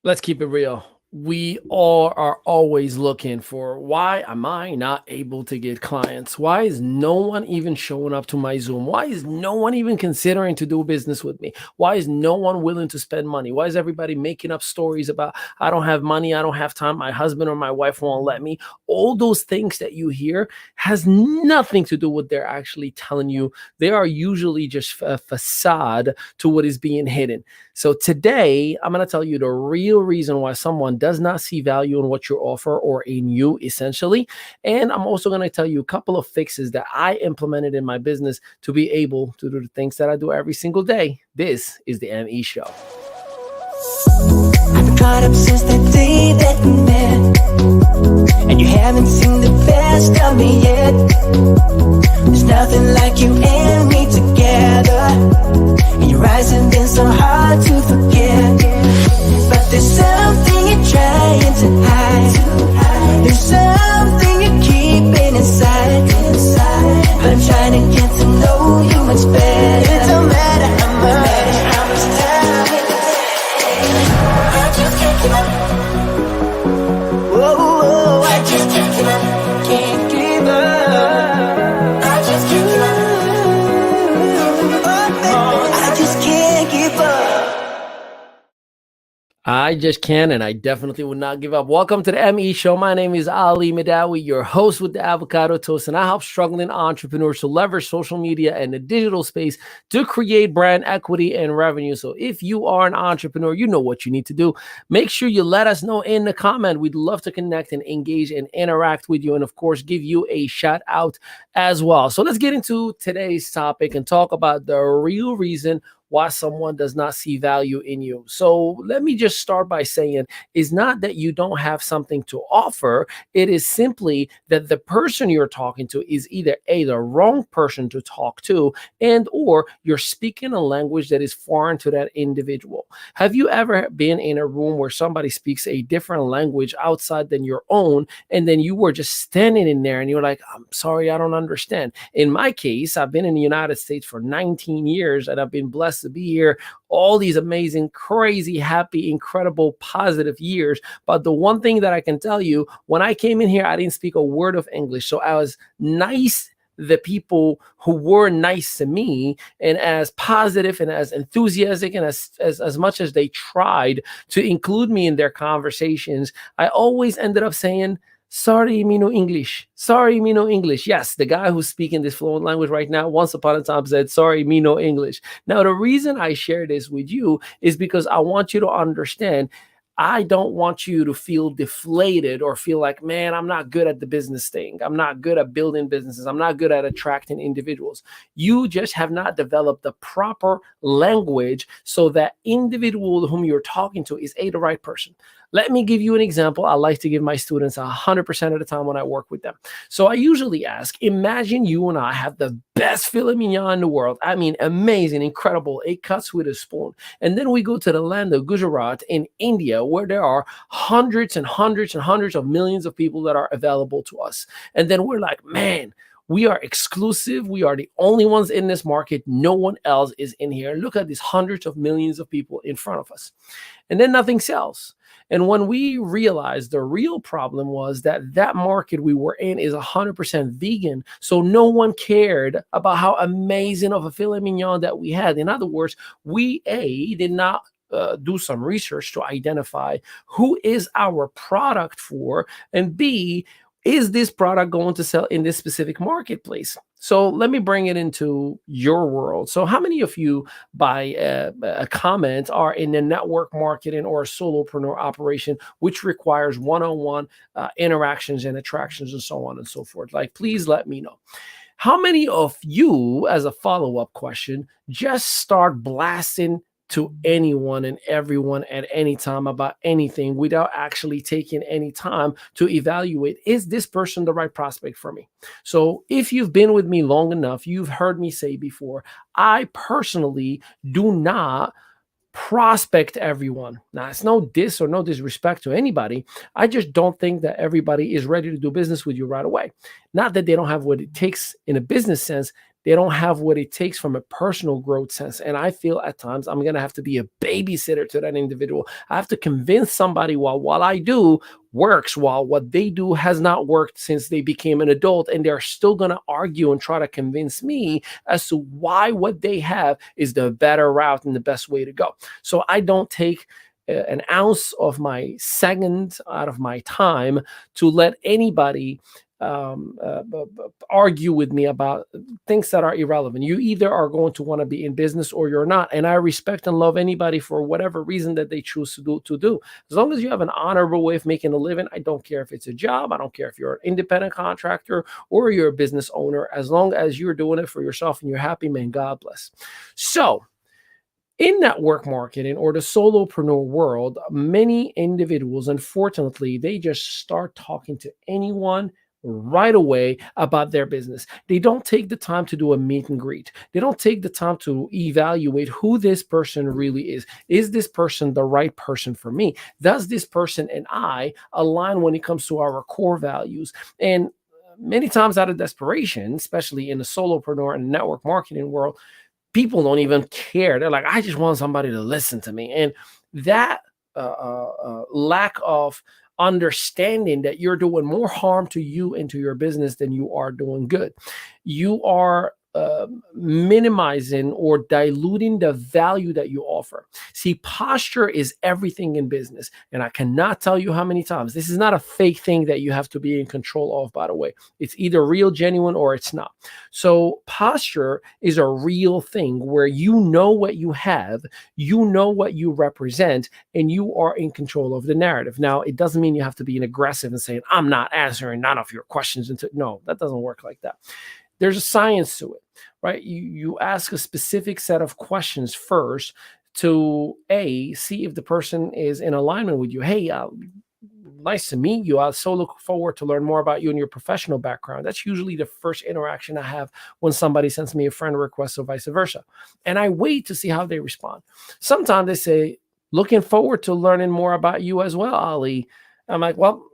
Let's keep it real. We all are always looking for why am I not able to get clients? Why is no one even showing up to my Zoom? Why is no one even considering to do business with me? Why is no one willing to spend money? Why is everybody making up stories about I don't have money, I don't have time, my husband or my wife won't let me? All those things that you hear has nothing to do with what they're actually telling you. They are usually just a facade to what is being hidden. So today, I'm going to tell you the real reason why someone does not see value in what you offer or in you, essentially. And I'm also going to tell you a couple of fixes that I implemented in my business to be able to do the things that I do every single day. This is the ME Show. I've been caught up since the day that we met, and you haven't seen the best of me yet. There's nothing like you and me together, and your eyes have been so hard to forget. But there's something you're trying to hide. There's something you're keeping inside. But I'm trying to get to know you much better. It don't matter how much time it takes. I just can't give up. Whoa, I just can't give up. Can't give up. I just can't give up. Oh, baby, I just can't give up. I just can, and I definitely would not give up. Welcome to the ME Show. My name is Ali Madawi, your host with the Avocado Toast, and I help struggling entrepreneurs to leverage social media and the digital space to create brand equity and revenue. So if you are an entrepreneur, you know what you need to do. Make sure you let us know in the comment. We'd love to connect and engage and interact with you, and of course, give you a shout out as well. So let's get into today's topic and talk about the real reason why someone does not see value in you. So let me just start by saying it's not that you don't have something to offer. It is simply that the person you're talking to is either the wrong person to talk to, and or you're speaking a language that is foreign to that individual. Have you ever been in a room where somebody speaks a different language outside than your own, and then you were just standing in there and you're like, I'm sorry, I don't understand. In my case, I've been in the United States for 19 years and I've been blessed to be here all these amazing, crazy, happy, incredible, positive years. But the one thing that I can tell you, when I came in here, I didn't speak a word of English. So I was nice the people who were nice to me, and as positive and as enthusiastic and as much as they tried to include me in their conversations, I always ended up saying, sorry, me no English. Sorry, me no English. Yes, the guy who's speaking this fluent language right now, once upon a time said, sorry, me no English. Now, the reason I share this with you is because I want you to understand I don't want you to feel deflated or feel like, man, I'm not good at the business thing. I'm not good at building businesses. I'm not good at attracting individuals. You just have not developed the proper language so that individual whom you're talking to is the right person. Let me give you an example I like to give my students 100% of the time when I work with them. So I usually ask, imagine you and I have the best filet mignon in the world. I mean, amazing, incredible. It cuts with a spoon. And then we go to the land of Gujarat in India, where there are hundreds and hundreds and hundreds of millions of people that are available to us. And then we're like, man, we are exclusive. We are the only ones in this market. No one else is in here. Look at these hundreds of millions of people in front of us. And then nothing sells. And when we realized the real problem was that market we were in is 100% vegan, so no one cared about how amazing of a filet mignon that we had. In other words, we did not do some research to identify who is our product for, and B, is this product going to sell in this specific marketplace? So let me bring it into your world. So how many of you, by a comment, are in a network marketing or a solopreneur operation, which requires one-on-one interactions and attractions and so on and so forth? Like, please let me know. How many of you, as a follow-up question, just start blasting to anyone and everyone at any time about anything without actually taking any time to evaluate, is this person the right prospect for me? So if you've been with me long enough, you've heard me say before, I personally do not prospect everyone. Now, it's no diss or no disrespect to anybody. I just don't think that everybody is ready to do business with you right away. Not that they don't have what it takes in a business sense. They don't have what it takes from a personal growth sense. And I feel at times I'm going to have to be a babysitter to that individual. I have to convince somebody while I do works, while what they do has not worked since they became an adult. And they're still going to argue and try to convince me as to why what they have is the better route and the best way to go. So I don't take an ounce of my second out of my time to let anybody argue with me about things that are irrelevant. You either are going to want to be in business or you're not. And I respect and love anybody for whatever reason that they choose to do. As long as you have an honorable way of making a living, I don't care if it's a job. I don't care if you're an independent contractor or you're a business owner. As long as you're doing it for yourself and you're happy, man, God bless. So, in network marketing or the solopreneur world, many individuals, unfortunately, they just start talking to anyone right away about their business. They don't take the time to do a meet and greet. They don't take the time to evaluate who this person really is. Is this person the right person for me? Does this person and I align when it comes to our core values? And many times out of desperation, especially in the solopreneur and network marketing world, people don't even care. They're like, I just want somebody to listen to me. And that lack of understanding that you're doing more harm to you and to your business than you are doing good. You are minimizing or diluting the value that you offer. See, posture is everything in business. And I cannot tell you how many times. This is not a fake thing that you have to be in control of, by the way. It's either real, genuine, or it's not. So posture is a real thing where you know what you have, you know what you represent, and you are in control of the narrative. Now, it doesn't mean you have to be an aggressive and saying, I'm not answering none of your questions. No, that doesn't work like that. There's a science to it, right? You ask a specific set of questions first to see if the person is in alignment with you. Hey, nice to meet you. I so look forward to learn more about you and your professional background. That's usually the first interaction I have when somebody sends me a friend request or vice versa. And I wait to see how they respond. Sometimes they say, looking forward to learning more about you as well, Ali. I'm like, well,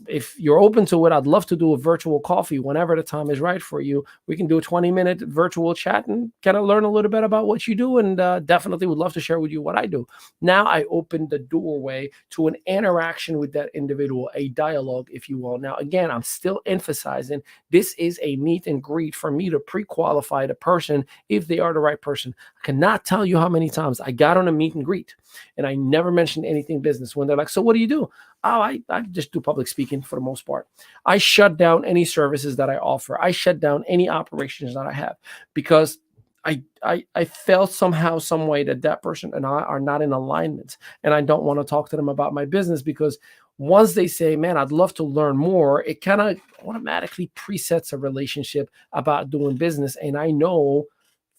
if you're open to it, I'd love to do a virtual coffee whenever the time is right for you. We can do a 20-minute virtual chat and kind of learn a little bit about what you do, and definitely would love to share with you what I do. Now I open the doorway to an interaction with that individual, a dialogue, if you will. Now, again, I'm still emphasizing this is a meet and greet for me to pre-qualify the person if they are the right person. I cannot tell you how many times I got on a meet and greet and I never mentioned anything business when they're like, so what do you do? Oh, I just do public speaking for the most part. I shut down any services that I offer. I shut down any operations that I have because I felt somehow, some way that person and I are not in alignment. And I don't want to talk to them about my business because once they say, man, I'd love to learn more, it kind of automatically presets a relationship about doing business. And I know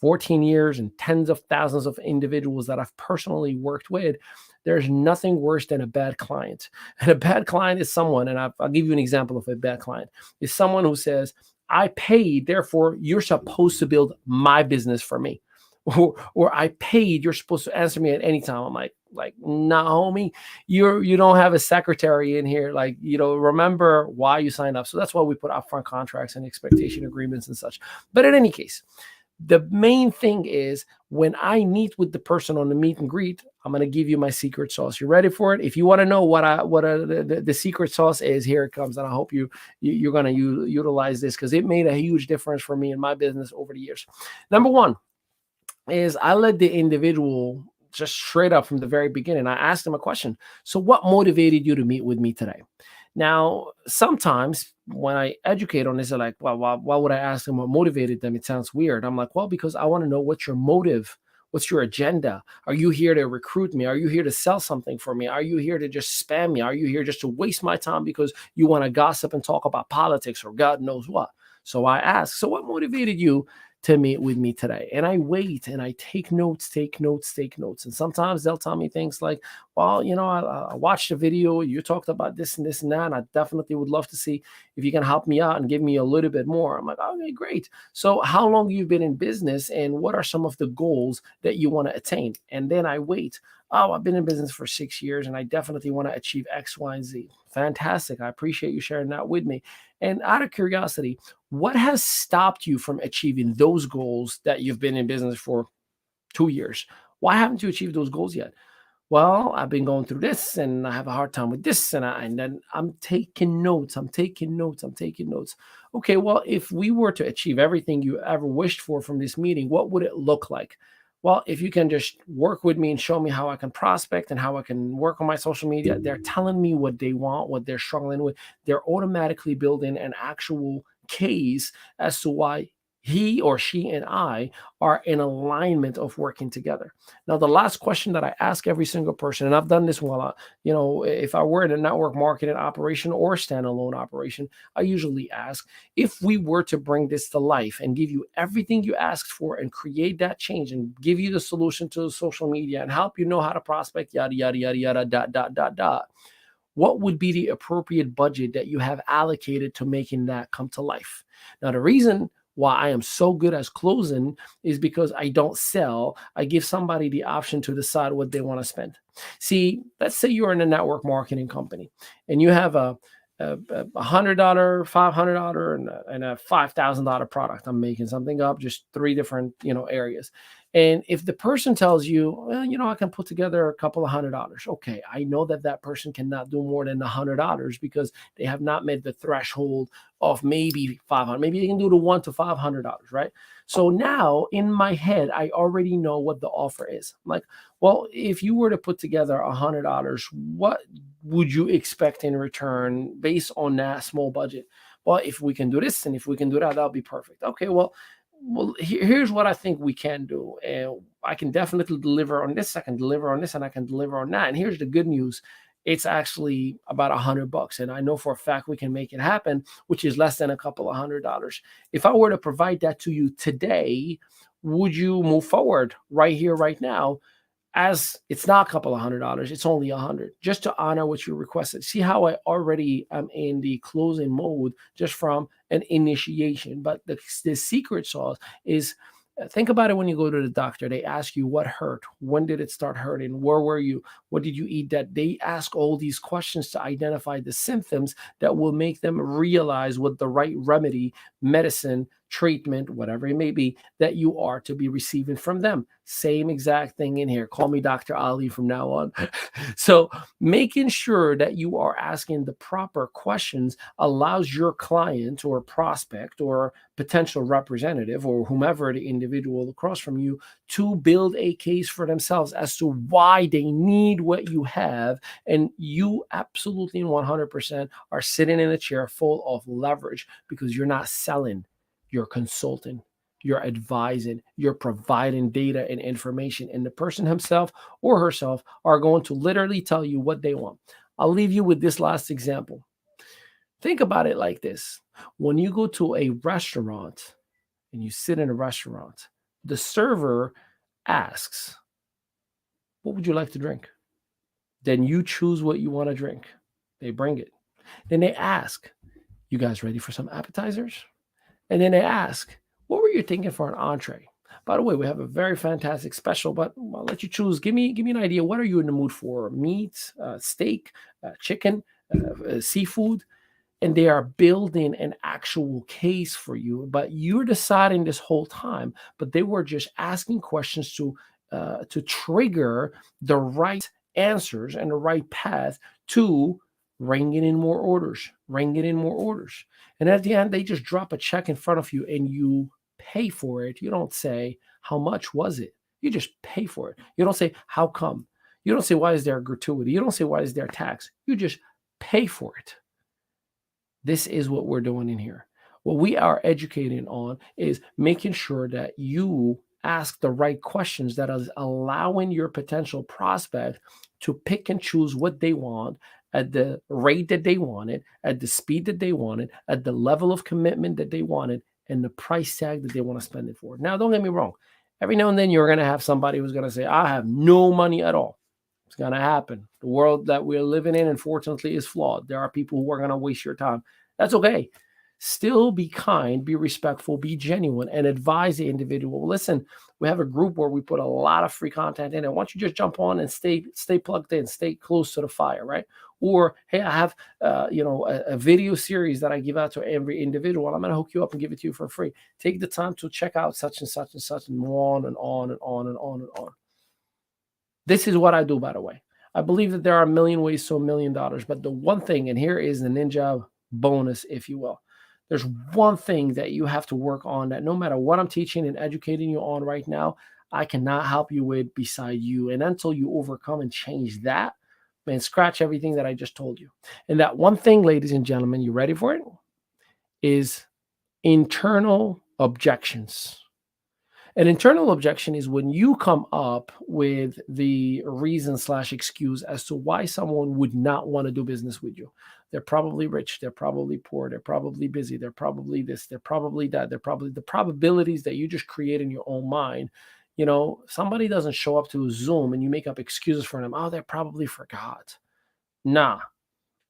14 years and tens of thousands of individuals that I've personally worked with, there's nothing worse than a bad client. And a bad client is someone, and I'll give you an example of a bad client, is someone who says, I paid, therefore you're supposed to build my business for me. Or I paid, you're supposed to answer me at any time. I'm like, nah, homie, you don't have a secretary in here. Like, remember why you signed up. So that's why we put upfront contracts and expectation agreements and such. But in any case, the main thing is when I meet with the person on the meet and greet, I'm going to give you my secret sauce. You ready for it? If you want to know what the secret sauce is, here it comes. And I hope you're going to utilize this because it made a huge difference for me in my business over the years. Number one is I let the individual just straight up from the very beginning. I asked them a question. So what motivated you to meet with me today? Now, sometimes when I educate on this, they're like, well, why would I ask them what motivated them? It sounds weird. I'm like, well, because I want to know what's your motive. What's your agenda? Are you here to recruit me? Are you here to sell something for me? Are you here to just spam me? Are you here just to waste my time because you want to gossip and talk about politics or God knows what? So I ask, so what motivated you to meet with me today? And I wait and I take notes. And sometimes they'll tell me things like, well, I watched a video, you talked about this and this and that, and I definitely would love to see if you can help me out and give me a little bit more. I'm like, okay, great. So how long you've been in business and what are some of the goals that you want to attain? And then I wait. Oh, I've been in business for 6 years and I definitely want to achieve X, Y, and Z. Fantastic. I appreciate you sharing that with me. And out of curiosity, what has stopped you from achieving those goals that you've been in business for 2 years? Why haven't you achieved those goals yet? Well, I've been going through this and I have a hard time with this. And then I'm taking notes. I'm taking notes. I'm taking notes. Okay, well, if we were to achieve everything you ever wished for from this meeting, what would it look like? Well, if you can just work with me and show me how I can prospect and how I can work on my social media, they're telling me what they want, what they're struggling with. They're automatically building an actual case as to why he or she and I are in alignment of working together. Now, the last question that I ask every single person, and I've done this while if I were in a network marketing operation or standalone operation, I usually ask, if we were to bring this to life and give you everything you asked for and create that change and give you the solution to the social media and help you know how to prospect, yada, yada, yada, yada, dot, dot, dot, dot, what would be the appropriate budget that you have allocated to making that come to life? Now, the reason why I am so good as closing is because I don't sell. I give somebody the option to decide what they want to spend. See, let's say you're in a network marketing company and you have a $100, $500, and a $5,000 product. I'm making something up, just three different areas. And if the person tells you, well, I can put together a couple of $100, okay, I know that that person cannot do more than $100 because they have not met the threshold of maybe 500. Maybe they can do the $100 to $500, right? So now in my head, I already know what the offer is. I'm like, well, if you were to put together $100, what would you expect in return based on that small budget? Well, if we can do this and if we can do that, that'll be perfect. Okay, well, here's what I think we can do. And I can definitely deliver on this. I can deliver on this, and I can deliver on that. And here's the good news: it's actually about $100, and I know for a fact we can make it happen, which is less than a couple of $100. If I were to provide that to you today, would you move forward right here, right now? As it's not a couple of $100, it's only 100, just to honor what you requested. See how I already am in the closing mode just from an initiation. But the secret sauce is, think about it. When you go to the doctor, they ask you what hurt, when did it start hurting, where were you, what did you eat? That they ask all these questions to identify the symptoms that will make them realize what the right remedy, medicine, treatment, whatever it may be, that you are to be receiving from them. Same exact thing in here. Call me Dr. Ali from now on. So making sure that you are asking the proper questions allows your client or prospect or potential representative or whomever the individual across from you to build a case for themselves as to why they need what you have. And you absolutely 100% are sitting in a chair full of leverage because you're not selling, you're consulting, you're advising, you're providing data and information, and the person himself or herself are going to literally tell you what they want. I'll leave you with this last example. Think about it like this: when you go to a restaurant and you sit in a restaurant, the server asks, what would you like to drink? Then you choose what you want to drink. They bring it. Then they ask, you guys ready for some appetizers? And then they ask, what were you thinking for an entree? By the way, we have a very fantastic special, but I'll let you choose. Give me an idea. What are you in the mood for? Meat, steak, chicken, seafood? And they are building an actual case for you, but you're deciding this whole time. But they were just asking questions to trigger the right answers and the right path to ringing in more orders, ringing in more orders. And at the end, they just drop a check in front of you and you pay for it. You don't say, how much was it? You just pay for it. You don't say, how come? You don't say, why is there a gratuity? You don't say, why is there tax? You just pay for it. This is what we're doing in here. What we are educating on is making sure that you ask the right questions that is allowing your potential prospect to pick and choose what they want at the rate that they want it, at the speed that they want it, at the level of commitment that they want it, and the price tag that they want to spend it for. Now, don't get me wrong. Every now and then you're going to have somebody who's going to say, I have no money at all. It's going to happen. The world that we're living in, unfortunately, is flawed. There are people who are going to waste your time. That's okay. Still be kind, be respectful, be genuine, and advise the individual. Listen, we have a group where we put a lot of free content in, and why don't you just jump on and stay plugged in, stay close to the fire, right? Or hey, I have a video series that I give out to every individual. I'm gonna hook you up and give it to you for free. Take the time to check out such and such and such, and on and on and on and on and on. This is what I do, by the way. I believe that there are a million ways to $1 million, but the one thing, and here is the ninja bonus, if you will. There's one thing that you have to work on that no matter what I'm teaching and educating you on right now, I cannot help you with beside you. And until you overcome and change that, man, scratch everything that I just told you. And that one thing, ladies and gentlemen, you ready for it? Is internal objections. An internal objection is when you come up with the reason / excuse as to why someone would not want to do business with you. They're probably rich. They're probably poor. They're probably busy. They're probably this. They're probably that. They're probably the probabilities that you just create in your own mind. Somebody doesn't show up to a Zoom and you make up excuses for them. Oh, they probably forgot. Nah,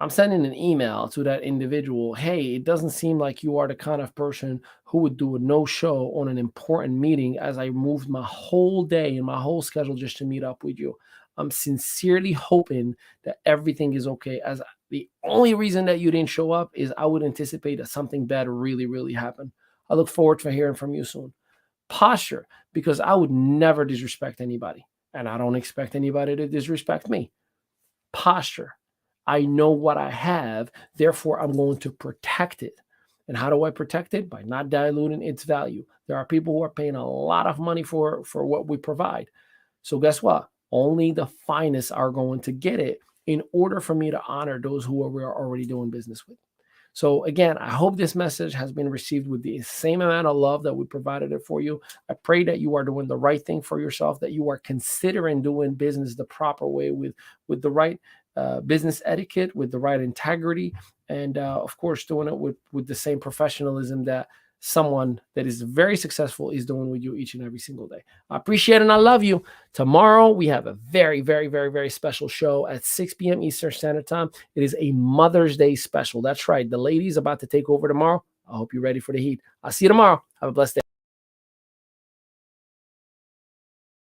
I'm sending an email to that individual. Hey, it doesn't seem like you are the kind of person who would do a no-show on an important meeting as I moved my whole day and my whole schedule just to meet up with you. I'm sincerely hoping that everything is okay, as the only reason that you didn't show up is I would anticipate that something bad really, really happened. I look forward to hearing from you soon. Posture, because I would never disrespect anybody, and I don't expect anybody to disrespect me. Posture. I know what I have, therefore I'm going to protect it. And how do I protect it? By not diluting its value. There are people who are paying a lot of money for what we provide. So guess what? Only the finest are going to get it in order for me to honor those who we are already doing business with. So again, I hope this message has been received with the same amount of love that we provided it for you. I pray that you are doing the right thing for yourself, that you are considering doing business the proper way with the right business etiquette, with the right integrity, and of course doing it with the same professionalism that someone that is very successful is doing with you each and every single day. I appreciate it and I love you. Tomorrow we have a very, very, very, very special show at 6 p.m. Eastern Standard Time. It is a Mother's Day special. That's right. The ladies about to take over tomorrow. I hope you're ready for the heat. I'll see you tomorrow. Have a blessed day.